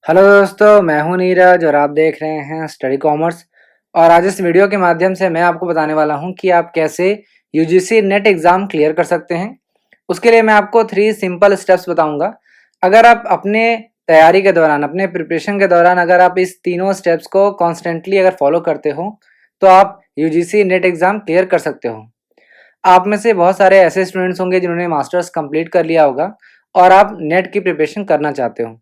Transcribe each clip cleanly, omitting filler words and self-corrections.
Hello दोस्तों, मैं हूं नीरज और आप देख रहे हैं स्टडी कॉमर्स। और आज इस वीडियो के माध्यम से मैं आपको बताने वाला हूं कि आप कैसे यूजीसी नेट एग्ज़ाम क्लियर कर सकते हैं। उसके लिए मैं आपको 3 सिंपल स्टेप्स बताऊंगा। अगर आप अपने तैयारी के दौरान, अपने प्रिपरेशन के दौरान अगर आप इस तीनों स्टेप्स को कॉन्स्टेंटली अगर फॉलो करते हो तो आप यूजीसी नेट एग्ज़ाम क्लियर कर सकते हो। आप में से बहुत सारे ऐसे स्टूडेंट्स होंगे जिन्होंने मास्टर्स कंप्लीट कर लिया होगा और आप नेट की प्रिपरेशन करना चाहते हो,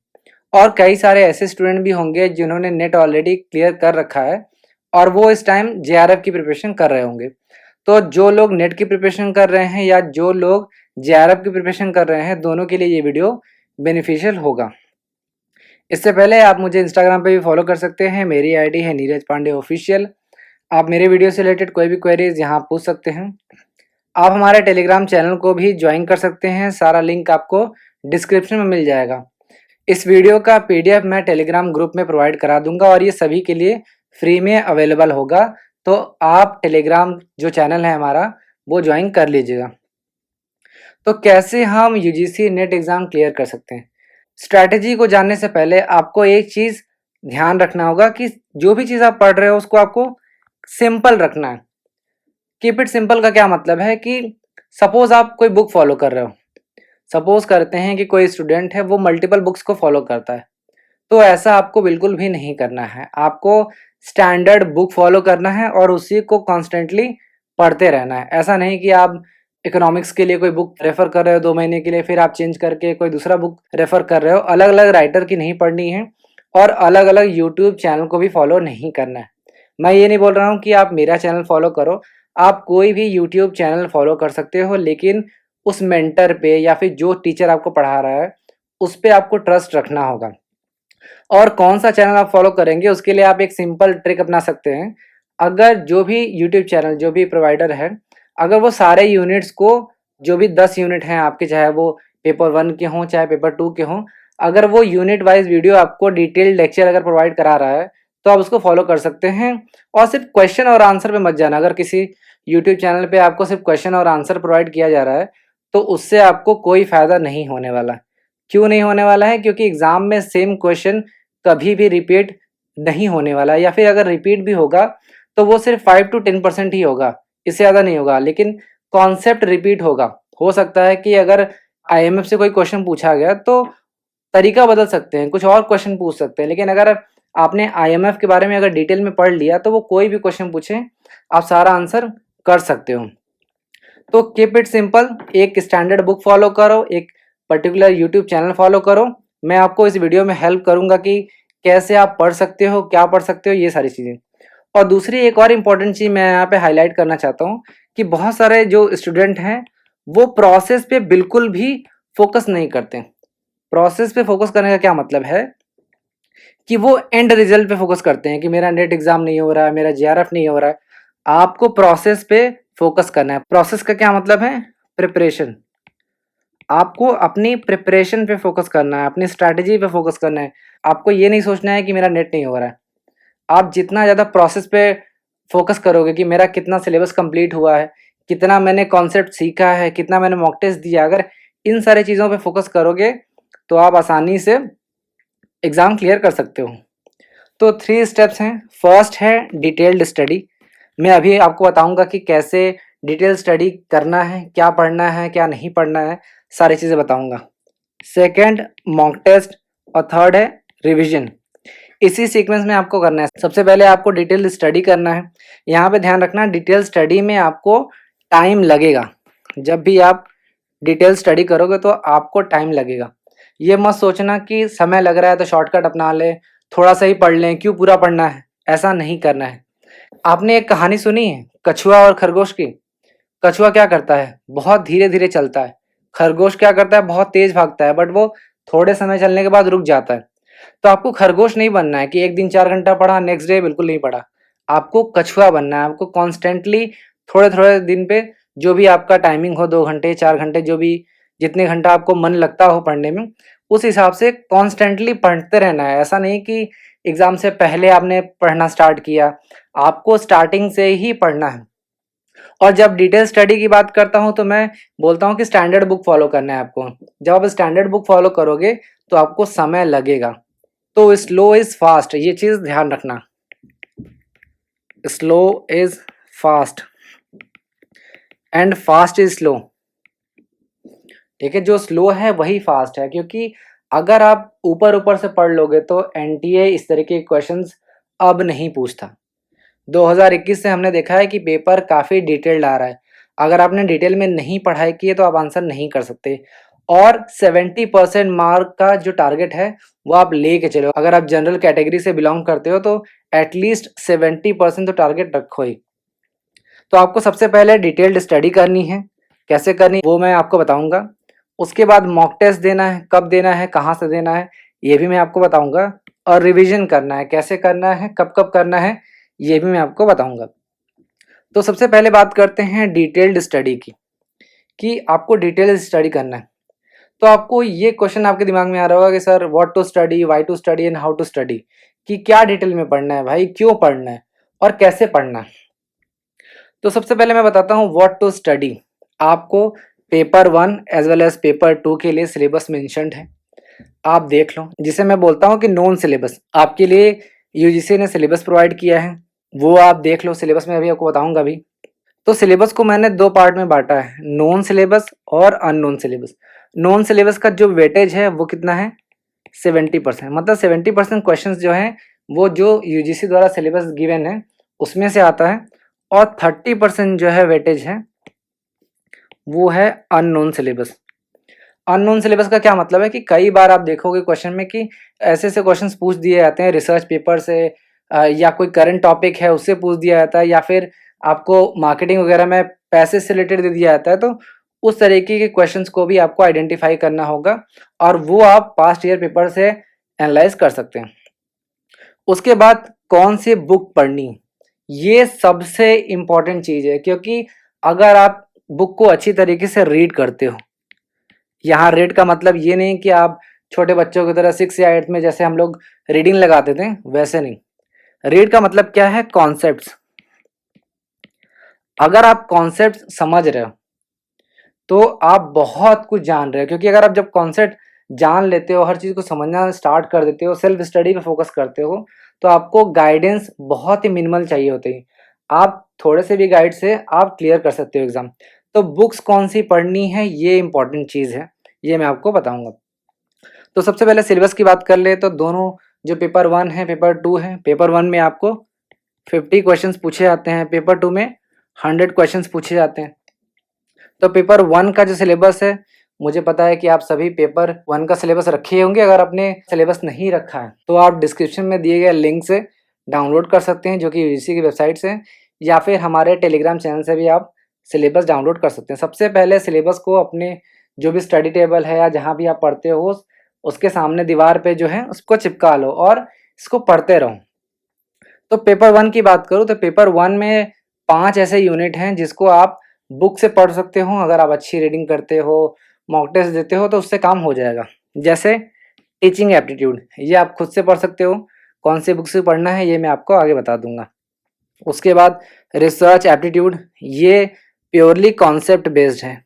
और कई सारे ऐसे स्टूडेंट भी होंगे जिन्होंने नेट ऑलरेडी क्लियर कर रखा है और वो इस टाइम जेआरएफ की प्रिपरेशन कर रहे होंगे। तो जो लोग नेट की प्रिपरेशन कर रहे हैं या जो लोग जेआरएफ की प्रिपरेशन कर रहे हैं, दोनों के लिए ये वीडियो बेनिफिशियल होगा। इससे पहले आप मुझे इंस्टाग्राम पे भी फॉलो कर सकते हैं। मेरी आईडी है नीरज पांडे ऑफिशियल। आप मेरे वीडियो से रिलेटेड कोई भी क्वेरीज यहाँ पूछ सकते हैं। आप हमारे टेलीग्राम चैनल को भी ज्वाइन कर सकते हैं, सारा लिंक आपको डिस्क्रिप्शन में मिल जाएगा। इस वीडियो का पीडीएफ मैं टेलीग्राम ग्रुप में प्रोवाइड करा दूंगा और ये सभी के लिए फ्री में अवेलेबल होगा, तो आप टेलीग्राम जो चैनल है हमारा वो ज्वाइन कर लीजिएगा। तो कैसे हम यूजीसी नेट एग्ज़ाम क्लियर कर सकते हैं? स्ट्रैटेजी को जानने से पहले आपको एक चीज़ ध्यान रखना होगा कि जो भी चीज़ आप पढ़ रहे हो उसको आपको सिंपल रखना है। कीप इट सिंपल का क्या मतलब है कि सपोज आप कोई बुक फॉलो कर रहे हो। सपोज करते हैं कि कोई स्टूडेंट है वो मल्टीपल बुक्स को फॉलो करता है, तो ऐसा आपको बिल्कुल भी नहीं करना है। आपको स्टैंडर्ड बुक फॉलो करना है और उसी को कॉन्स्टेंटली पढ़ते रहना है। ऐसा नहीं कि आप इकोनॉमिक्स के लिए कोई बुक रेफर कर रहे हो 2 महीने के लिए, फिर आप चेंज करके कोई दूसरा बुक रेफर कर रहे हो। अलग अलग राइटर की नहीं पढ़नी है और अलग अलग यूट्यूब चैनल को भी फॉलो नहीं करना है। मैं ये नहीं बोल रहा हूँ कि आप मेरा चैनल फॉलो करो, आप कोई भी यूट्यूब चैनल फॉलो कर सकते हो, लेकिन उस मेंटर पे या फिर जो टीचर आपको पढ़ा रहा है उस पे आपको ट्रस्ट रखना होगा। और कौन सा चैनल आप फॉलो करेंगे उसके लिए आप एक सिंपल ट्रिक अपना सकते हैं। अगर जो भी यूट्यूब चैनल, जो भी प्रोवाइडर है, अगर वो सारे यूनिट्स को, जो भी 10 यूनिट हैं आपके, चाहे वो पेपर 1 के हों चाहे पेपर 2 के हों, अगर वो यूनिट वाइज वीडियो आपको डिटेल्ड लेक्चर अगर प्रोवाइड करा रहा है तो आप उसको फॉलो कर सकते हैं। और सिर्फ क्वेश्चन और आंसर पे मत जाना। अगर किसी यूट्यूब चैनल पे आपको सिर्फ क्वेश्चन और आंसर प्रोवाइड किया जा रहा है तो उससे आपको कोई फ़ायदा नहीं होने वाला। क्यों नहीं होने वाला है? क्योंकि एग्ज़ाम में सेम क्वेश्चन कभी भी रिपीट नहीं होने वाला है, या फिर अगर रिपीट भी होगा तो वो सिर्फ 5 to 10% ही होगा, इससे ज़्यादा नहीं होगा। लेकिन कॉन्सेप्ट रिपीट होगा। हो सकता है कि अगर आईएमएफ से कोई क्वेश्चन पूछा गया तो तरीका बदल सकते हैं, कुछ और क्वेश्चन पूछ सकते हैं, लेकिन अगर आपने आईएमएफ के बारे में अगर डिटेल में पढ़ लिया तो वो कोई भी क्वेश्चन पूछे आप सारा आंसर कर सकते हो। तो कीप इट सिंपल, एक स्टैंडर्ड बुक फॉलो करो, एक पर्टिकुलर यूट्यूब चैनल फॉलो करो। मैं आपको इस वीडियो में हेल्प करूंगा कि कैसे आप पढ़ सकते हो, क्या पढ़ सकते हो, ये सारी चीज़ें। और दूसरी एक और इम्पॉर्टेंट चीज़ मैं यहाँ पे हाईलाइट करना चाहता हूँ कि बहुत सारे जो स्टूडेंट हैं वो प्रोसेस पे बिल्कुल भी फोकस नहीं करते। प्रोसेस पे फोकस करने का क्या मतलब है कि वो एंड रिजल्ट पे फोकस करते हैं कि मेरा नेट एग्जाम नहीं हो रहा है, मेरा जेआरएफ नहीं हो रहा है। आपको प्रोसेस पे फोकस करना है। प्रोसेस का क्या मतलब है? प्रिपरेशन। आपको अपनी प्रिपरेशन पे फोकस करना है, अपनी स्ट्रैटेजी पे फोकस करना है। आपको ये नहीं सोचना है कि मेरा नेट नहीं हो रहा है। आप जितना ज़्यादा प्रोसेस पे फोकस करोगे कि मेरा कितना सिलेबस कंप्लीट हुआ है, कितना मैंने कॉन्सेप्ट सीखा है, कितना मैंने मॉक टेस्ट दिया, अगर इन सारी चीज़ों पे फोकस करोगे तो आप आसानी से एग्ज़ाम क्लियर कर सकते हो। तो 3 स्टेप्स हैं। फर्स्ट है डिटेल्ड स्टडी। मैं अभी आपको बताऊंगा कि कैसे डिटेल स्टडी करना है, क्या पढ़ना है, क्या नहीं पढ़ना है, सारी चीज़ें बताऊंगा। सेकंड मॉक टेस्ट, और थर्ड है रिवीजन। इसी सीक्वेंस में आपको करना है। सबसे पहले आपको डिटेल स्टडी करना है। यहाँ पे ध्यान रखना, डिटेल स्टडी में आपको टाइम लगेगा। जब भी आप डिटेल स्टडी करोगे तो आपको टाइम लगेगा। ये मत सोचना कि समय लग रहा है तो शॉर्टकट अपना लें, थोड़ा सा ही पढ़ लें, क्यों पूरा पढ़ना है, ऐसा नहीं करना है। आपने एक कहानी सुनी है कछुआ और खरगोश की? कछुआ क्या करता है? बहुत धीरे धीरे चलता है। खरगोश क्या करता है? बहुत तेज भागता है, बट वो थोड़े समय चलने के बाद रुक जाता है। तो आपको खरगोश नहीं बनना है कि एक दिन 4 घंटा पढ़ा, नेक्स्ट डे बिल्कुल नहीं पढ़ा। आपको कछुआ बनना है। आपको कॉन्स्टेंटली थोड़े थोड़े दिन पे, जो भी आपका टाइमिंग हो, 2 घंटे 4 घंटे, जो भी जितने घंटा आपको मन लगता हो पढ़ने में, उस हिसाब से कॉन्स्टेंटली पढ़ते रहना है। ऐसा नहीं कि एग्जाम से पहले आपने पढ़ना स्टार्ट किया। आपको स्टार्टिंग से ही पढ़ना है। और जब डिटेल स्टडी की बात करता हूं तो मैं बोलता हूं कि स्टैंडर्ड बुक फॉलो करना है आपको। जब आप स्टैंडर्ड बुक फॉलो करोगे तो आपको समय लगेगा। तो स्लो इज फास्ट, ये चीज ध्यान रखना। Slow is fast and fast is slow. ठीक है, जो स्लो है वही फास्ट है, क्योंकि अगर आप ऊपर ऊपर से पढ़ लोगे तो एनटीए इस तरह के क्वेश्चंस अब नहीं पूछता। 2021 से हमने देखा है कि पेपर काफ़ी डिटेल्ड आ रहा है। अगर आपने डिटेल में नहीं पढ़ाई की है तो आप आंसर नहीं कर सकते। और 70% मार्क का जो टारगेट है वो आप लेके चलो। अगर आप जनरल कैटेगरी से बिलोंग करते हो तो एटलीस्ट 70% तो टारगेट रखो ही। तो आपको सबसे पहले डिटेल्ड स्टडी करनी है। कैसे करनी वो मैं आपको बताऊंगा। उसके बाद मॉक टेस्ट देना है, कब देना है, कहाँ से देना है, ये भी मैं आपको बताऊंगा। और रिवीजन करना है, कैसे करना है, कब कब करना है, ये भी मैं आपको बताऊंगा। तो सबसे पहले बात करते हैं डिटेल्ड स्टडी की, कि आपको डिटेल्ड स्टडी करना है। तो आपको ये क्वेश्चन आपके दिमाग में आ रहा होगा कि sir what to study, why to study and how to study, कि क्या डिटेल में पढ़ना है भाई, क्यों पढ़ना है और कैसे पढ़ना है। तो सबसे पहले मैं बताता हूँ व्हाट टू स्टडी। आपको paper 1 as well as paper 2 के लिए सिलेबस मेंशन्ड है, आप देख लो। जिसे मैं बोलता हूँ कि नॉन सिलेबस, आपके लिए यूजीसी ने सिलेबस प्रोवाइड किया है, वो आप देख लो। सिलेबस में अभी आपको बताऊंगा अभी। तो सिलेबस को मैंने दो पार्ट में बांटा है, नॉन सिलेबस और अननोन सिलेबस। नॉन सिलेबस का जो वेटेज है वो कितना है, 70%। मतलब 70% क्वेश्चंस जो हैं वो जो यूजीसी द्वारा सिलेबस गिवन है उसमें से आता है, और 30% जो है वेटेज है वो है अननोन सिलेबस। अननोन सिलेबस का क्या मतलब है कि कई बार आप देखोगे क्वेश्चन में कि ऐसे ऐसे क्वेश्चंस पूछ दिए जाते हैं रिसर्च पेपर से, या कोई करंट टॉपिक है उससे पूछ दिया जाता है, या फिर आपको मार्केटिंग वगैरह में पैसे से रिलेटेड दे दिया जाता है। तो उस तरीके के क्वेश्चंस को भी आपको आइडेंटिफाई करना होगा, और वो आप पास्ट ईयर पेपर से एनालाइज कर सकते हैं। उसके बाद कौन सी बुक पढ़नी, ये सबसे इम्पॉर्टेंट चीज़ है, क्योंकि अगर आप बुक को अच्छी तरीके से रीड करते हो, यहाँ रीड का मतलब ये नहीं कि आप छोटे बच्चों की तरह 6 या 8 में जैसे हम लोग रीडिंग लगाते थे वैसे नहीं। रीड का मतलब क्या है, कॉन्सेप्ट्स। अगर आप कॉन्सेप्ट समझ रहे हो तो आप बहुत कुछ जान रहे हो, क्योंकि अगर आप जब कॉन्सेप्ट जान लेते हो, हर चीज़ को समझना स्टार्ट कर देते हो, सेल्फ स्टडी पे फोकस करते हो, तो आपको गाइडेंस बहुत ही मिनिमल चाहिए होते हैं। आप थोड़े से भी गाइड से आप क्लियर कर सकते हो एग्जाम। तो बुक्स कौन सी पढ़नी है ये इंपॉर्टेंट चीज़ है, ये मैं आपको बताऊंगा। तो सबसे पहले सिलेबस की बात कर ले तो दोनों जो पेपर 1 है पेपर 2 है, पेपर 1 में आपको 50 क्वेश्चंस पूछे जाते हैं, पेपर 2 में 100 क्वेश्चंस पूछे जाते हैं। तो पेपर 1 का जो सिलेबस है, मुझे पता है कि आप सभी पेपर 1 का सिलेबस रखे होंगे। अगर आपने सिलेबस नहीं रखा है तो आप डिस्क्रिप्शन में दिए गए लिंक से डाउनलोड कर सकते हैं, जो कि यूजीसी की वेबसाइट से, या फिर हमारे टेलीग्राम चैनल से भी आप सिलेबस डाउनलोड कर सकते हैं। सबसे पहले सिलेबस को अपने जो भी स्टडी टेबल है या जहाँ भी आप पढ़ते हो उसके सामने दीवार पे जो है उसको चिपका लो और इसको पढ़ते रहो। तो पेपर 1 की बात करूँ तो पेपर 1 में 5 ऐसे यूनिट हैं जिसको आप बुक से पढ़ सकते हो। अगर आप अच्छी रीडिंग करते हो, मॉक टेस्ट देते हो तो उससे काम हो जाएगा। जैसे टीचिंग एप्टीट्यूड, ये आप खुद से पढ़ सकते हो। कौन सी बुक से पढ़ना है ये मैं आपको आगे बता दूंगा। उसके बाद रिसर्च एप्टीट्यूड, ये प्योरली कॉन्सेप्ट बेस्ड है।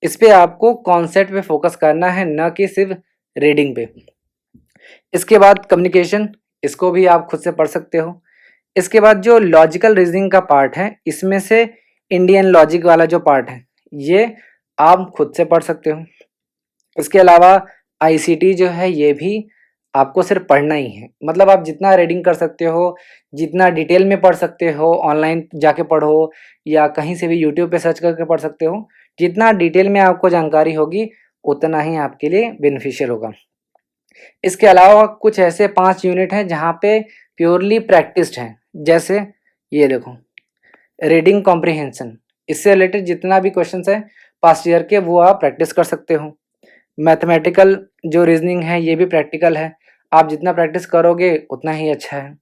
इस पे आपको कॉन्सेप्ट पे फोकस करना है, न कि सिर्फ रीडिंग पे। इसके बाद कम्युनिकेशन, इसको भी आप खुद से पढ़ सकते हो। इसके बाद जो लॉजिकल रीजनिंग का पार्ट है, इसमें से इंडियन लॉजिक वाला जो पार्ट है ये आप खुद से पढ़ सकते हो। इसके अलावा आईसीटी जो है ये भी आपको सिर्फ पढ़ना ही है। मतलब आप जितना रीडिंग कर सकते हो, जितना डिटेल में पढ़ सकते हो, ऑनलाइन जाके पढ़ो या कहीं से भी यूट्यूब पे सर्च करके पढ़ सकते हो, जितना डिटेल में आपको जानकारी होगी उतना ही आपके लिए बेनिफिशियल होगा। इसके अलावा कुछ ऐसे 5 यूनिट हैं जहाँ पे प्योरली प्रैक्टिस्ड हैं। जैसे ये देखो, रीडिंग कॉम्प्रिहेंशन, इससे रिलेटेड जितना भी क्वेश्चंस है पास्ट ईयर के वो आप प्रैक्टिस कर सकते हो। मैथमेटिकल जो रीजनिंग है ये भी प्रैक्टिकल है, आप जितना प्रैक्टिस करोगे उतना ही अच्छा है।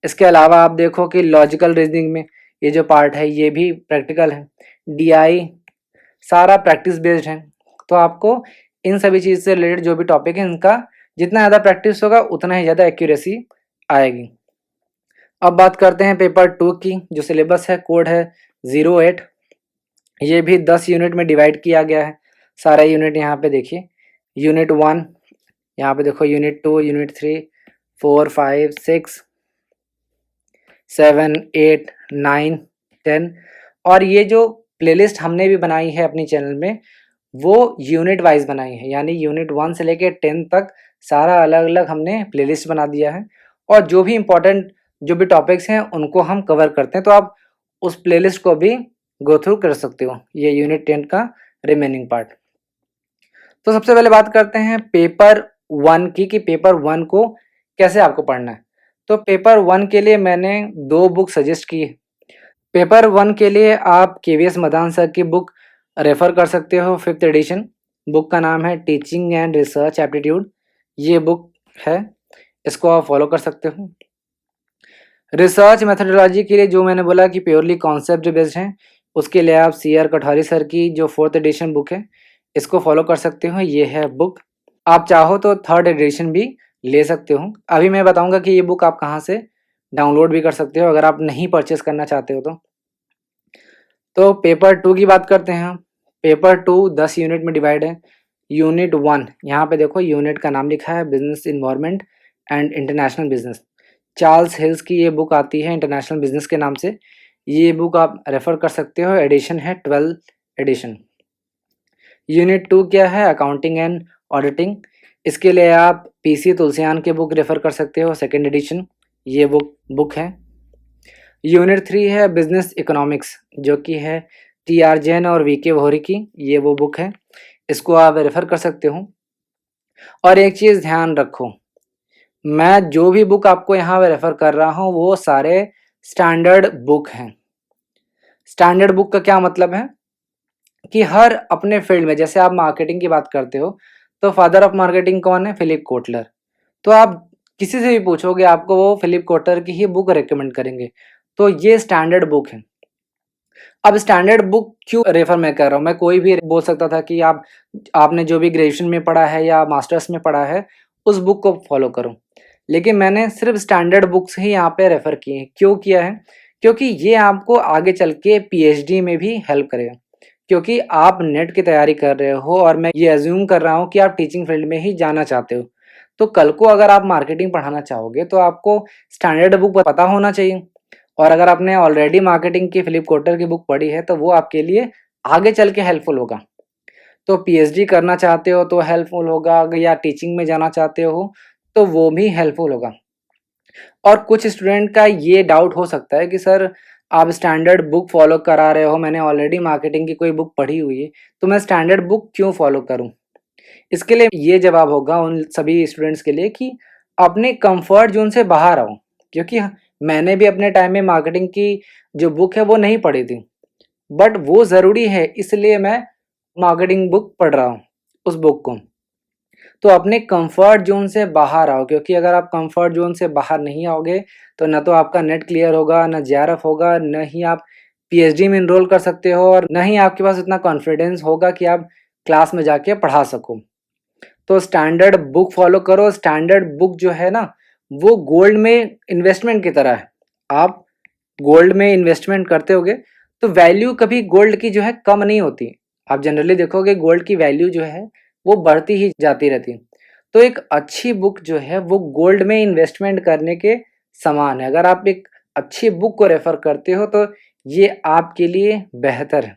इसके अलावा आप देखो कि लॉजिकल रीजनिंग में ये जो पार्ट है ये भी प्रैक्टिकल है। डीआई सारा प्रैक्टिस बेस्ड है। तो आपको इन सभी चीज़ से रिलेटेड जो भी टॉपिक है इनका जितना ज़्यादा प्रैक्टिस होगा उतना ही ज़्यादा एक्यूरेसी आएगी। अब बात करते हैं पेपर 2 की। जो सिलेबस है कोड है 08। ये भी 10 यूनिट में डिवाइड किया गया है। सारा यूनिट यहाँ पे देखिए, यूनिट 1 यहाँ पे देखो यूनिट 2, यूनिट 3, 4, 5, 6, 7, 8, 9, 10 और ये जो प्लेलिस्ट हमने भी बनाई है अपनी चैनल में वो यूनिट वाइज बनाई है, यानी यूनिट 1 से लेके 10 तक सारा अलग अलग हमने प्लेलिस्ट बना दिया है और जो भी इम्पोर्टेंट जो भी टॉपिक्स हैं उनको हम कवर करते हैं, तो आप उस प्लेलिस्ट को भी गो थ्रू कर सकते हो, ये यूनिट 10 का रिमेनिंग पार्ट। तो सबसे पहले बात करते हैं पेपर 1 की कि पेपर 1 को कैसे आपको पढ़ना है। तो पेपर 1 के लिए मैंने 2 बुक सजेस्ट की है। पेपर 1 के लिए आप केवीएस मदान सर की बुक रेफ़र कर सकते हो, 5th एडिशन। बुक का नाम है टीचिंग एंड रिसर्च एप्टीट्यूड, ये बुक है, इसको आप फॉलो कर सकते हो। रिसर्च मेथोडोलॉजी के लिए जो मैंने बोला कि प्योरली कॉन्सेप्ट बेस्ड है, उसके लिए आप CR कठौरी सर की जो 4th एडिशन बुक है, इसको फॉलो कर सकते हो, ये है बुक। आप चाहो तो 3rd एडिशन भी ले सकते हो। अभी मैं बताऊंगा कि ये बुक आप कहाँ से डाउनलोड भी कर सकते हो अगर आप नहीं परचेस करना चाहते हो तो पेपर 2 की बात करते हैं हम। पेपर 2 10 यूनिट में डिवाइड है। यूनिट 1 यहाँ पे देखो यूनिट का नाम लिखा है business environment and international business. Charles hills की ये बुक आती है इंटरनेशनल बिजनेस के नाम से, ये बुक आप रेफर कर सकते हो, एडिशन है 12 एडिशन। यूनिट 2 क्या है, अकाउंटिंग एंड ऑडिटिंग, इसके लिए आप PC तुलसियान की बुक रेफर कर सकते हो, 2nd एडिशन, ये बुक है। यूनिट 3 है बिजनेस इकोनॉमिक्स, जो कि है TR जैन और VK वोहरी की, ये वो बुक है, इसको आप रेफर कर सकते हो। और एक चीज़ ध्यान रखो, मैं जो भी बुक आपको यहाँ रेफर कर रहा हूँ वो सारे स्टैंडर्ड बुक हैं। स्टैंडर्ड बुक का क्या मतलब है कि हर अपने फील्ड में, जैसे आप मार्केटिंग की बात करते हो तो फादर ऑफ मार्केटिंग कौन है, फिलिप कोटलर। तो आप किसी से भी पूछोगे आपको वो फिलिप कोटलर की ही बुक रेकमेंड करेंगे, तो ये स्टैंडर्ड बुक है। अब स्टैंडर्ड बुक क्यों रेफर मैं कर रहा हूँ, मैं कोई भी बोल सकता था कि आपने जो भी ग्रेजुएशन में पढ़ा है या मास्टर्स में पढ़ा है उस बुक को फॉलो करो, लेकिन मैंने सिर्फ स्टैंडर्ड बुक्स ही यहाँ पे रेफर किए हैं। क्यों किया है, क्योंकि ये आपको आगे चल के PhD में भी हेल्प करेगा, क्योंकि आप नेट की तैयारी कर रहे हो और मैं ये एज्यूम कर रहा हूँ कि आप टीचिंग फील्ड में ही जाना चाहते हो, तो कल को अगर आप मार्केटिंग पढ़ाना चाहोगे तो आपको स्टैंडर्ड बुक पता होना चाहिए। और अगर आपने ऑलरेडी मार्केटिंग की फिलिप कोटर की बुक पढ़ी है तो वो आपके लिए आगे चल के हेल्पफुल होगा। तो PhD करना चाहते हो तो हेल्पफुल होगा, या टीचिंग में जाना चाहते हो तो वो भी हेल्पफुल होगा। और कुछ स्टूडेंट का ये डाउट हो सकता है कि सर आप स्टैंडर्ड बुक फॉलो करा रहे हो, मैंने ऑलरेडी मार्केटिंग की कोई बुक पढ़ी हुई है तो मैं स्टैंडर्ड बुक क्यों फॉलो करूं। इसके लिए ये जवाब होगा उन सभी स्टूडेंट्स के लिए कि अपने कंफर्ट जोन से बाहर आओ, क्योंकि मैंने भी अपने टाइम में मार्केटिंग की जो बुक है वो नहीं पढ़ी थी, बट वो ज़रूरी है इसलिए मैं मार्केटिंग बुक पढ़ रहा हूँ उस बुक को। तो अपने कंफर्ट जोन से बाहर आओ, क्योंकि अगर आप कंफर्ट जोन से बाहर नहीं आओगे तो न तो आपका नेट क्लियर होगा, न JRF होगा, न ही आप PhD में इनरोल कर सकते हो और न ही आपके पास इतना कॉन्फिडेंस होगा कि आप क्लास में जाके पढ़ा सको। तो स्टैंडर्ड बुक फॉलो करो। स्टैंडर्ड बुक जो है ना वो गोल्ड में इन्वेस्टमेंट की तरह है। आप गोल्ड में इन्वेस्टमेंट करते होगे तो वैल्यू कभी गोल्ड की जो है कम नहीं होती। आप जनरली देखोगे गोल्ड की वैल्यू जो है वो बढ़ती ही जाती रहती है। तो एक अच्छी बुक जो है वो गोल्ड में इन्वेस्टमेंट करने के समान है। अगर आप एक अच्छी बुक को रेफर करते हो तो ये आपके लिए बेहतर है।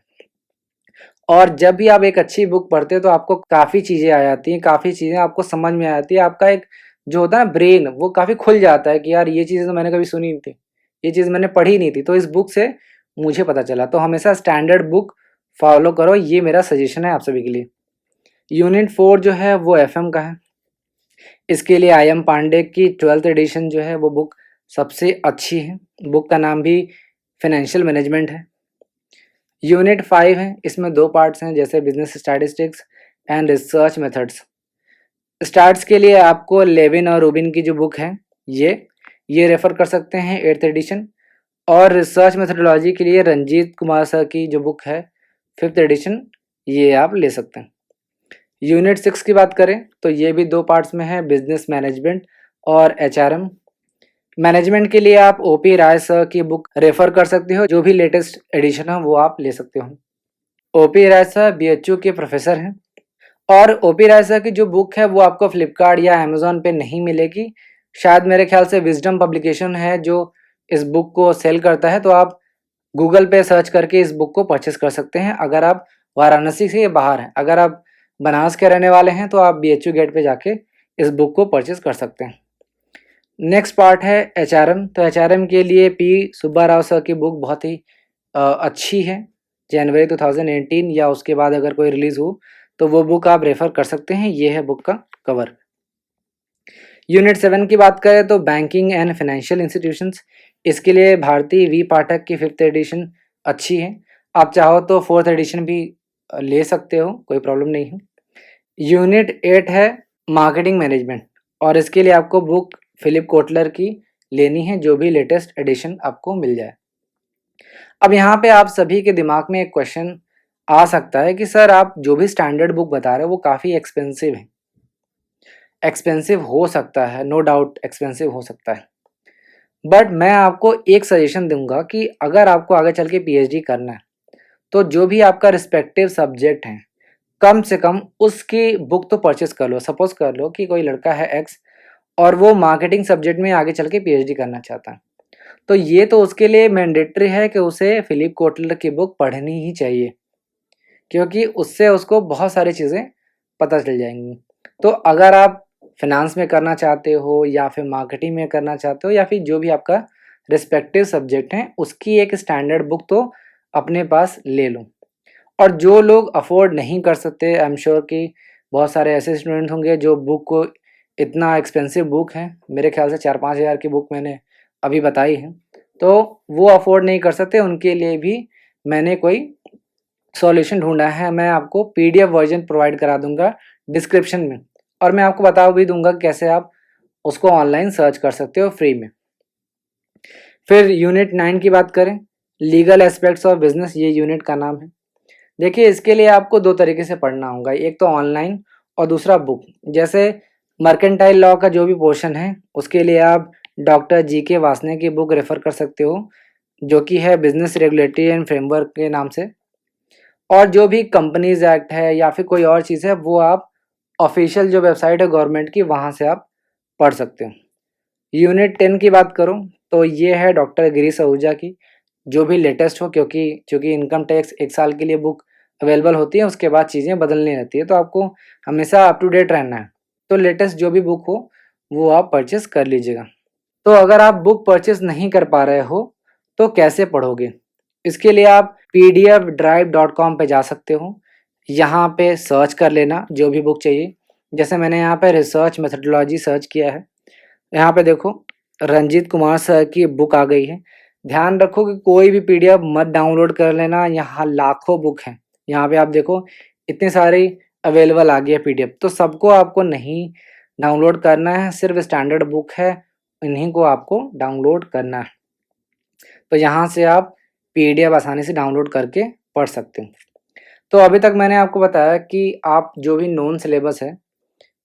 और जब भी आप एक अच्छी बुक पढ़ते हो तो आपको काफ़ी चीज़ें आ जाती हैं, काफ़ी चीज़ें आपको समझ में आ जाती है। आपका एक जो होता है ना ब्रेन, वो काफ़ी खुल जाता है कि यार ये चीज़ें तो मैंने कभी सुनी नहीं थी, ये चीज़ मैंने पढ़ी नहीं थी, तो इस बुक से मुझे पता चला। तो हमेशा स्टैंडर्ड बुक फॉलो करो, ये मेरा सजेशन है आप सभी के लिए। यूनिट 4 जो है वो FM का है। इसके लिए IM पांडे की 12th एडिशन जो है वो बुक सबसे अच्छी है। बुक का नाम भी फाइनेंशियल मैनेजमेंट है। यूनिट 5 है, इसमें 2 पार्ट्स हैं, जैसे business statistics and research methods. Starts के लिए आपको लेविन और रूबिन की जो बुक है ये रेफर कर सकते हैं, 8th एडिशन। और रिसर्च मेथडोलॉजी के लिए रंजीत कुमार सर की जो बुक है 5th एडिशन, ये आप ले सकते हैं। यूनिट 6 की बात करें तो ये भी 2 पार्ट्स में है, बिजनेस मैनेजमेंट और HRM। मैनेजमेंट के लिए आप OP राय सर की बुक रेफर कर सकते हो, जो भी लेटेस्ट एडिशन है वो आप ले सकते हो। OP राय सर BHU के प्रोफेसर हैं और ओपी राय सर की जो बुक है वो आपको फ्लिपकार्ट या अमेजोन पे नहीं मिलेगी। शायद मेरे ख्याल से विजडम पब्लिकेशन है जो इस बुक को सेल करता है, तो आप गूगल पे सर्च करके इस बुक को परचेस कर सकते हैं अगर आप वाराणसी से बाहर हैं। अगर आप बनारस के रहने वाले हैं तो आप BHU गेट पे जाके इस बुक को परचेस कर सकते हैं। नेक्स्ट पार्ट है HRM। तो HRM के लिए P सुब्बा राव सर की बुक बहुत ही अच्छी है। जनवरी 2018 या उसके बाद अगर कोई रिलीज़ हो तो वो बुक आप रेफ़र कर सकते हैं। ये है बुक का कवर। यूनिट 7 की बात करें तो बैंकिंग एंड फाइनेंशियल इंस्टीट्यूशंस, इसके लिए भारती वी पाठक की 5th एडिशन अच्छी है। आप चाहो तो 4th एडिशन भी ले सकते हो, कोई प्रॉब्लम नहीं है। यूनिट 8 है मार्केटिंग मैनेजमेंट, और इसके लिए आपको बुक फिलिप कोटलर की लेनी है, जो भी लेटेस्ट एडिशन आपको मिल जाए। अब यहाँ पे आप सभी के दिमाग में एक क्वेश्चन आ सकता है कि सर आप जो भी स्टैंडर्ड बुक बता रहे हो वो काफ़ी एक्सपेंसिव है। एक्सपेंसिव हो सकता है, नो डाउट एक्सपेंसिव हो सकता है, बट मैं आपको एक सजेशन दूंगा कि अगर आपको आगे चल के PhD करना है तो जो भी आपका रिस्पेक्टिव सब्जेक्ट है कम से कम उसकी बुक तो परचेस कर लो। सपोज कर लो कि कोई लड़का है एक्स और वो मार्केटिंग सब्जेक्ट में आगे चल के PhD करना चाहता है, तो ये तो उसके लिए मैंडेटरी है कि उसे फिलिप कोटलर की बुक पढ़नी ही चाहिए, क्योंकि उससे उसको बहुत सारी चीज़ें पता चल जाएंगी। तो अगर आप फाइनेंस में करना चाहते हो या फिर मार्केटिंग में करना चाहते हो या फिर जो भी आपका रिस्पेक्टिव सब्जेक्ट है उसकी एक स्टैंडर्ड बुक तो अपने पास ले लो। और जो लोग अफोर्ड नहीं कर सकते, आई एम श्योर कि बहुत सारे ऐसे स्टूडेंट होंगे जो बुक को, इतना एक्सपेंसिव बुक है, मेरे ख्याल से 4-5 हज़ार की बुक मैंने अभी बताई है, तो वो अफोर्ड नहीं कर सकते, उनके लिए भी मैंने कोई सॉल्यूशन ढूंढा है। मैं आपको PDF वर्जन प्रोवाइड करा दूंगा डिस्क्रिप्शन में, और मैं आपको बता भी दूंगा कैसे आप उसको ऑनलाइन सर्च कर सकते हो फ्री में। फिर यूनिट 9 की बात करें, लीगल एस्पेक्ट्स ऑफ बिजनेस, ये यूनिट का नाम है। देखिए इसके लिए आपको दो तरीके से पढ़ना होगा, एक तो ऑनलाइन और दूसरा बुक। जैसे मर्केंटाइल लॉ का जो भी पोर्शन है उसके लिए आप डॉक्टर GK वासने की बुक रेफर कर सकते हो, जो कि है बिजनेस रेगुलेटरी एंड फ्रेमवर्क के नाम से। और जो भी कंपनीज एक्ट है या फिर कोई और चीज़ है वो आप ऑफिशियल जो वेबसाइट है गवर्नमेंट की वहाँ से आप पढ़ सकते हो। यूनिट 10 की बात करूँ तो ये है डॉक्टर गिरीश आहूजा की, जो भी लेटेस्ट हो, क्योंकि चूँकि इनकम टैक्स 1 साल के लिए बुक अवेलेबल होती है, उसके बाद चीज़ें बदलनी रहती है, तो आपको हमेशा अप टू डेट रहना है। तो लेटेस्ट जो भी बुक हो वो आप परचेस कर लीजिएगा। तो अगर आप बुक परचेस नहीं कर पा रहे हो तो कैसे पढ़ोगे? इसके लिए आप pdfdrive.com पे जा सकते हो। यहाँ पे सर्च कर लेना जो भी बुक चाहिए। जैसे मैंने यहाँ पे रिसर्च मेथोडोलॉजी सर्च किया है। यहाँ पे देखो रंजीत कुमार सर की बुक आ गई है। ध्यान रखो कि कोई भी PDF मत डाउनलोड कर लेना, यहाँ लाखों बुक हैं। यहाँ पे आप देखो इतनी सारी अवेलेबल आ गई है PDF, तो सबको आपको नहीं डाउनलोड करना है, सिर्फ स्टैंडर्ड बुक है, इन्हीं को आपको डाउनलोड करना है। तो यहाँ से आप PDF आसानी से डाउनलोड करके पढ़ सकते हो। तो अभी तक मैंने आपको बताया कि आप जो भी नॉन सिलेबस है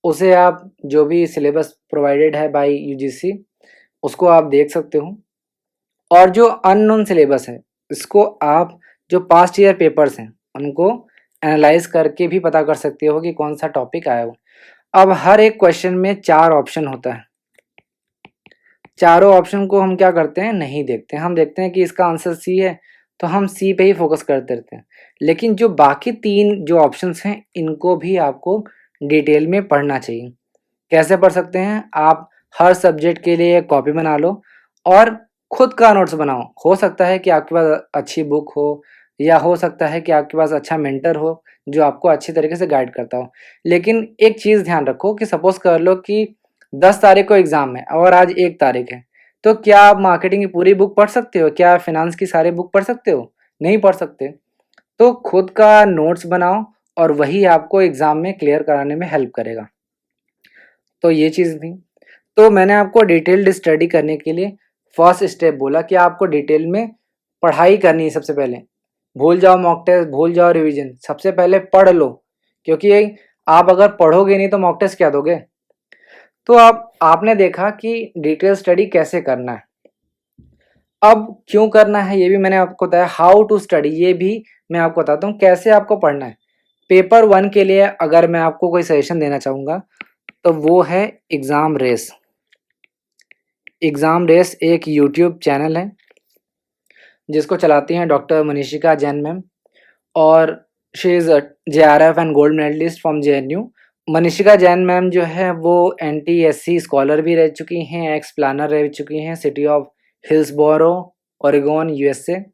उसे आप जो भी सिलेबस प्रोवाइडेड है बाय UGC उसको आप देख सकते हो, और जो अननोन सिलेबस है इसको आप जो पास्ट ईयर पेपर्स हैं उनको एनालाइज करके भी पता कर सकते हो कि कौन सा टॉपिक आया हो। अब हर एक क्वेश्चन में 4 ऑप्शन होता है, चारों ऑप्शन को हम क्या करते हैं, नहीं देखते हैं। हम देखते हैं कि इसका आंसर C है तो हम C पे ही फोकस करते रहते हैं, लेकिन जो बाकी 3 जो ऑप्शंस हैं इनको भी आपको डिटेल में पढ़ना चाहिए। कैसे पढ़ सकते हैं? आप हर सब्जेक्ट के लिए एक कॉपी बना लो और खुद का नोट्स बनाओ। हो सकता है कि आपके पास अच्छी बुक हो या हो सकता है कि आपके पास अच्छा मेंटर हो जो आपको अच्छी तरीके से गाइड करता हो। लेकिन एक चीज़ ध्यान रखो कि सपोज़ कर लो कि 10 तारीख को एग्ज़ाम है और आज 1 तारीख है, तो क्या आप मार्केटिंग की पूरी बुक पढ़ सकते हो? क्या फाइनेंस की सारी बुक पढ़ सकते हो? नहीं पढ़ सकते। तो खुद का नोट्स बनाओ और वही आपको एग्ज़ाम में क्लियर कराने में हेल्प करेगा। तो ये चीज़ थी। तो मैंने आपको डिटेल्ड स्टडी करने के लिए फर्स्ट स्टेप बोला कि आपको डिटेल में पढ़ाई करनी है सबसे पहले। भूल जाओ मॉक टेस्ट, भूल जाओ रिवीजन, सबसे पहले पढ़ लो, क्योंकि आप अगर पढ़ोगे नहीं तो मॉक टेस्ट क्या दोगे? तो आपने देखा कि डिटेल स्टडी कैसे करना है। अब क्यों करना है ये भी मैंने आपको बताया, हाउ टू स्टडी ये भी मैं आपको बताता हूँ कैसे आपको पढ़ना है। पेपर 1 के लिए अगर मैं आपको कोई सजेशन देना चाहूँगा तो वो है एग्ज़ाम रेस। एग्ज़ाम रेस एक यूट्यूब चैनल है जिसको चलाती हैं डॉक्टर मनीषिका जैन मैम, और she is JRF and gold medallist from JNU. Manishika Jain ma'am जो है वो एनटीएससी स्कॉलर भी रह चुकी हैं, एक्स प्लानर रह चुकी हैं city of Hillsboro, Oregon, USA.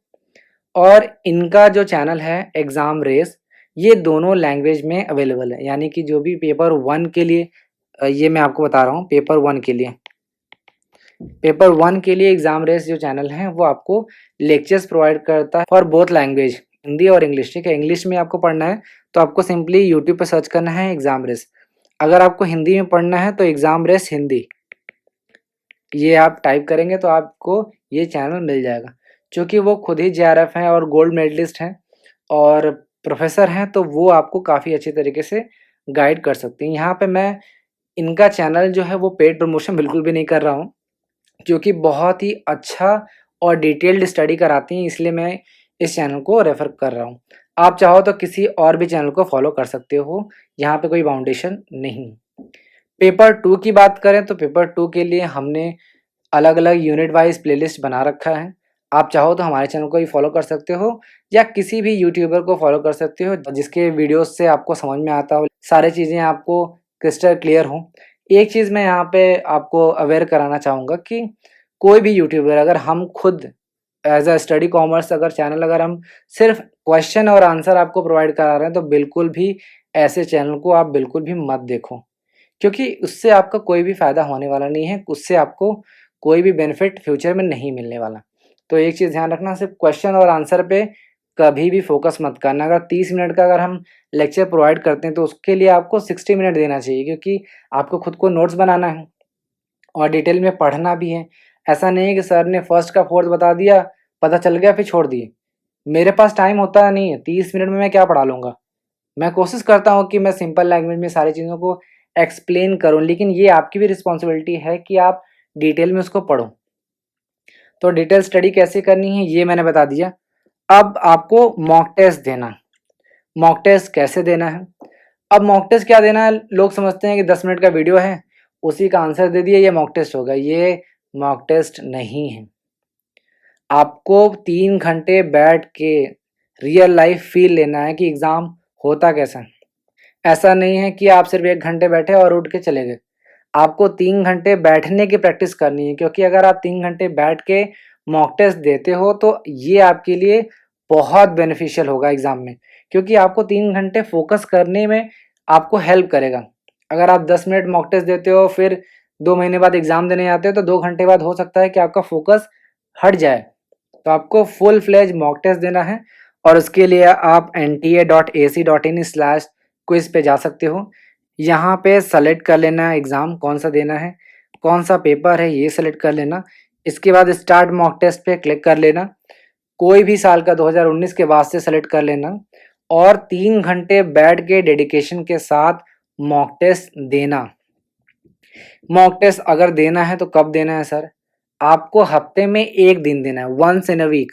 और इनका जो चैनल है एग्ज़ाम रेस, ये दोनों लैंग्वेज में अवेलेबल है। यानी कि जो भी पेपर 1 के लिए ये मैं आपको बता रहा हूँ, पेपर 1 के लिए एग्ज़ाम रेस जो चैनल है वो आपको लेक्चर्स प्रोवाइड करता है फॉर बोथ लैंग्वेज, हिंदी और इंग्लिश। ठीक है, इंग्लिश में आपको पढ़ना है तो आपको सिंपली यूट्यूब पर सर्च करना है एग्ज़ाम रेस। अगर आपको हिंदी में पढ़ना है तो एग्ज़ाम रेस हिंदी, ये आप टाइप करेंगे तो आपको ये चैनल मिल जाएगा। चूँकि वो खुद ही जेआरएफ हैं और गोल्ड मेडलिस्ट हैं और प्रोफेसर हैं, तो वो आपको काफ़ी अच्छी तरीके से गाइड कर सकती हैं। यहाँ पे मैं इनका चैनल जो है वो पेड प्रमोशन बिल्कुल भी नहीं कर रहा हूँ, क्योंकि बहुत ही अच्छा और डिटेल्ड स्टडी कराती हैं, इसलिए मैं इस चैनल को रेफ़र कर रहा हूँ। आप चाहो तो किसी और भी चैनल को फॉलो कर सकते हो, यहाँ पे कोई बाउंडेशन नहीं। पेपर 2 की बात करें तो पेपर 2 के लिए हमने अलग-अलग यूनिट वाइज़ प्लेलिस्ट बना रखा है। आप चाहो तो हमारे चैनल को भी फॉलो कर सकते हो या किसी भी यूट्यूबर को फॉलो कर सकते हो जिसके वीडियोज़ से आपको समझ में आता हो, सारी चीज़ें आपको क्रिस्टल क्लियर हों। एक चीज़ मैं यहाँ पे आपको अवेयर कराना चाहूँगा कि कोई भी यूट्यूबर, अगर हम खुद एज़ अ स्टडी कॉमर्स अगर चैनल अगर हम सिर्फ क्वेश्चन और आंसर आपको प्रोवाइड करा रहे हैं, तो बिल्कुल भी ऐसे चैनल को आप बिल्कुल भी मत देखो, क्योंकि उससे आपका कोई भी फ़ायदा होने वाला नहीं है, उससे आपको कोई भी बेनिफिट फ्यूचर में नहीं मिलने वाला। तो एक चीज़ ध्यान रखना, सिर्फ क्वेश्चन और आंसर पे कभी भी फोकस मत करना। अगर 30 मिनट का अगर हम लेक्चर प्रोवाइड करते हैं तो उसके लिए आपको 60 मिनट देना चाहिए, क्योंकि आपको खुद को नोट्स बनाना है और डिटेल में पढ़ना भी है। ऐसा नहीं है कि सर ने फर्स्ट का फोर्थ बता दिया, पता चल गया फिर छोड़ दिए। मेरे पास टाइम होता नहीं है, 30 मिनट में मैं क्या पढ़ा लूँगा। मैं कोशिश करता हूँ कि मैं सिंपल लैंग्वेज में सारी चीज़ों को एक्सप्लेन करूँ, लेकिन ये आपकी भी रिस्पॉन्सिबिलिटी है कि आप डिटेल में उसको पढ़ो। तो डिटेल स्टडी कैसे करनी है ये मैंने बता दिया। अब आपको मॉक टेस्ट देना। मॉक टेस्ट कैसे देना है? अब मॉक टेस्ट क्या देना है, लोग समझते हैं कि 10 मिनट का वीडियो है, उसी का आंसर दे दिया, ये मॉक टेस्ट होगा। ये मॉक टेस्ट नहीं है। आपको 3 घंटे बैठ के रियल लाइफ फील लेना है कि एग्ज़ाम होता कैसा है। ऐसा नहीं है कि आप सिर्फ 1 घंटे बैठे और उठ के चले गए। आपको 3 घंटे बैठने की प्रैक्टिस करनी है, क्योंकि अगर आप 3 घंटे बैठ के मॉक टेस्ट देते हो तो ये आपके लिए बहुत बेनिफिशियल होगा एग्ज़ाम में, क्योंकि आपको 3 घंटे फोकस करने में आपको हेल्प करेगा। अगर आप 10 मिनट मॉक टेस्ट देते हो फिर 2 महीने बाद एग्ज़ाम देने आते हो तो 2 घंटे बाद हो सकता है कि आपका फोकस हट जाए। तो आपको फुल फ्लेज मॉक टेस्ट देना है और उसके लिए आप nta.ac.in/क्विज़ पे जा सकते हो। यहाँ पे सेलेक्ट कर लेना एग्ज़ाम कौन सा देना है, कौन सा पेपर है ये सेलेक्ट कर लेना। इसके बाद स्टार्ट मॉक टेस्ट पे क्लिक कर लेना। कोई भी साल का 2019 के बाद से सेलेक्ट कर लेना और 3 घंटे बैठ के डेडिकेशन के साथ मॉक टेस्ट देना। मॉक टेस्ट अगर देना है तो कब देना है सर? आपको हफ्ते में 1 दिन देना है, वन्स इन अ वीक।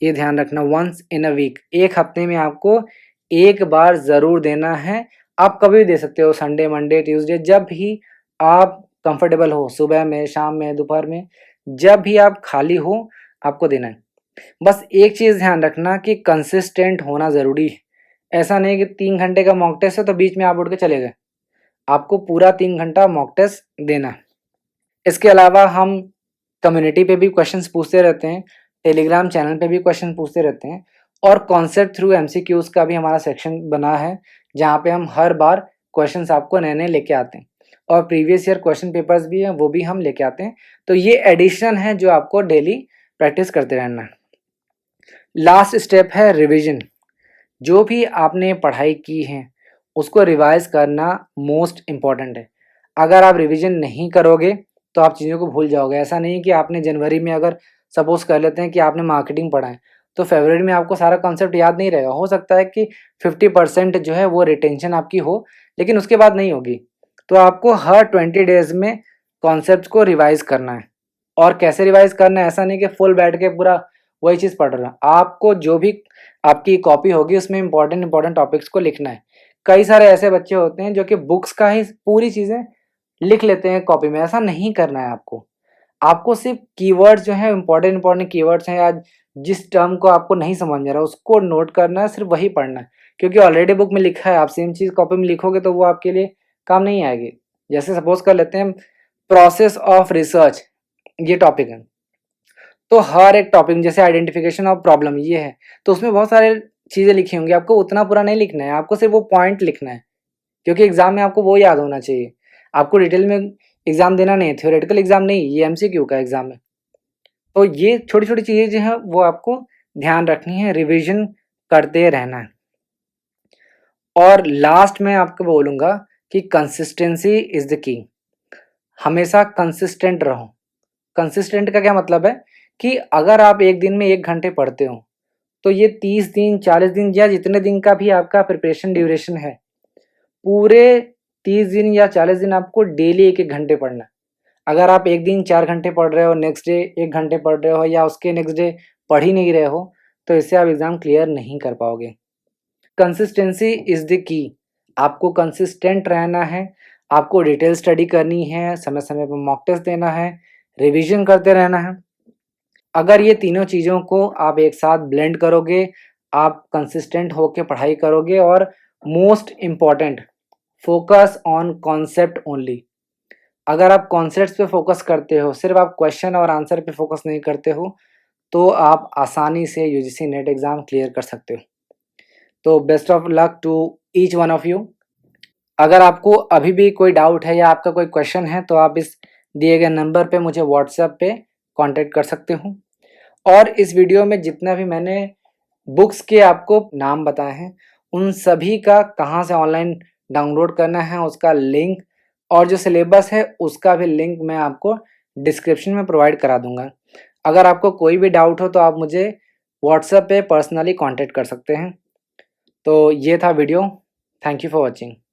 ये ध्यान रखना, वन्स इन अ वीक, एक हफ्ते में आपको 1 बार ज़रूर देना है। आप कभी भी दे सकते हो, संडे, मंडे, ट्यूसडे, जब भी आप कंफर्टेबल हो, सुबह में, शाम में, दोपहर में, जब भी आप खाली हो, आपको देना है। बस एक चीज़ ध्यान रखना कि कंसिस्टेंट होना ज़रूरी है। ऐसा नहीं कि 3 घंटे का मॉक टेस्ट है तो बीच में आप उठ के चले गए। आपको पूरा 3 घंटा मॉक टेस्ट देना है। इसके अलावा हम कम्युनिटी पे भी क्वेश्चंस पूछते रहते हैं, टेलीग्राम चैनल पे भी क्वेश्चन पूछते रहते हैं और कॉन्सेप्ट थ्रू एमसीक्यूज़ का भी हमारा सेक्शन बना है, जहाँ पे हम हर बार क्वेश्चंस आपको नए-नए लेके आते हैं और प्रीवियस ईयर क्वेश्चन पेपर्स भी हैं, वो भी हम लेके आते हैं। तो ये एडिशन है जो आपको डेली प्रैक्टिस करते रहना है। लास्ट स्टेप है रिविज़न। जो भी आपने पढ़ाई की है, उसको रिवाइज़ करना मोस्ट इम्पॉर्टेंट है। अगर आप रिविज़न नहीं करोगे, तो आप चीज़ों को भूल जाओगे। ऐसा नहीं है कि आपने जनवरी में, अगर सपोज़ कर लेते हैं कि आपने मार्केटिंग पढ़ा है, तो फरवरी में आपको सारा कॉन्सेप्ट याद नहीं रहेगा। हो सकता है कि 50% जो है वो रिटेंशन आपकी हो, लेकिन उसके बाद नहीं होगी। तो आपको हर 20 डेज़ में कॉन्सेप्ट्स को रिवाइज़ करना है। और कैसे रिवाइज़ करना है, ऐसा नहीं कि फुल बैठ के पूरा वही चीज़ पढ़ रहे हो। आपको जो भी आपकी कॉपी होगी उसमें इंपॉर्टेंट टॉपिक्स को लिखना है। कई सारे ऐसे बच्चे होते हैं जो कि बुक्स का ही पूरी चीज़ें लिख लेते हैं कॉपी में, ऐसा नहीं करना है आपको। आपको सिर्फ़ कीवर्ड्स जो हैं इम्पोर्टेंट कीवर्ड्स हैं, या जिस टर्म को आपको नहीं समझ में आ रहा उसको नोट करना है, सिर्फ़ वही पढ़ना है। क्योंकि ऑलरेडी बुक में लिखा है, आप सेम चीज़ कॉपी में लिखोगे तो वो आपके लिए काम नहीं आएगी। जैसे सपोज़ कर लेते हैं प्रोसेस ऑफ रिसर्च, ये टॉपिक है। तो हर एक टॉपिक जैसे आइडेंटिफिकेशन ऑफ प्रॉब्लम ये है, तो उसमें बहुत सारे चीज़ें लिखी होंगी, आपको उतना पूरा नहीं लिखना है, आपको सिर्फ़ वो पॉइंट लिखना है। क्योंकि एग्ज़ाम में आपको वो याद होना चाहिए। आपको डिटेल में एग्ज़ाम देना नहीं है, थ्योरेटिकल एग्ज़ाम नहीं, ये एमसीक्यू का एग्ज़ाम है। तो ये छोटी-छोटी चीज़ें जो हैं वो आपको ध्यान रखनी है, रिविज़न करते रहना है। और लास्ट में आपको बोलूँगा कि कंसिस्टेंसी इज़ द की। हमेशा कंसिस्टेंट रहो। कंसिस्टेंट का क्या मतलब है कि अगर आप एक दिन में 1 घंटे पढ़ते हो, तो ये 30 दिन, 40 दिन या जितने दिन का भी आपका प्रिपरेशन ड्यूरेशन है, पूरे 30 दिन या 40 दिन आपको डेली 1-1 घंटे पढ़ना है। अगर आप एक दिन 4 घंटे पढ़ रहे हो, नेक्स्ट डे 1 घंटे पढ़ रहे हो या उसके नेक्स्ट डे पढ़ ही नहीं रहे हो, तो इससे आप एग्ज़ाम क्लियर नहीं कर पाओगे। Consistency is the key. आपको कंसिस्टेंट रहना है, आपको डिटेल स्टडी करनी है, समय-समय पे मॉक टेस्ट देना है, रिविज़न करते रहना है। अगर ये तीनों चीज़ों को आप एक साथ ब्लेंड करोगे, आप कंसिस्टेंट होके पढ़ाई करोगे और most important focus on concept only. अगर आप कॉन्सेप्ट्स पे फ़ोकस करते हो, सिर्फ़ आप क्वेश्चन और आंसर पे फ़ोकस नहीं करते हो, तो आप आसानी से यूजीसी नेट एग्ज़ाम क्लियर कर सकते हो। तो best of luck to each one of you. अगर आपको अभी भी कोई डाउट है या आपका कोई क्वेश्चन है, तो आप इस दिए गए नंबर पे मुझे व्हाट्सएप पे कॉन्टैक्ट कर सकते हो। और इस वीडियो में जितना भी मैंने बुक्स के आपको नाम बताए हैं, उन सभी का कहाँ से ऑनलाइन डाउनलोड करना है, उसका लिंक और जो सिलेबस है, उसका भी लिंक मैं आपको डिस्क्रिप्शन में प्रोवाइड करा दूँगा। अगर आपको कोई भी डाउट हो, तो आप मुझे व्हाट्सएप पे पर्सनली कॉन्टैक्ट कर सकते हैं। तो ये था video. Thank you for watching.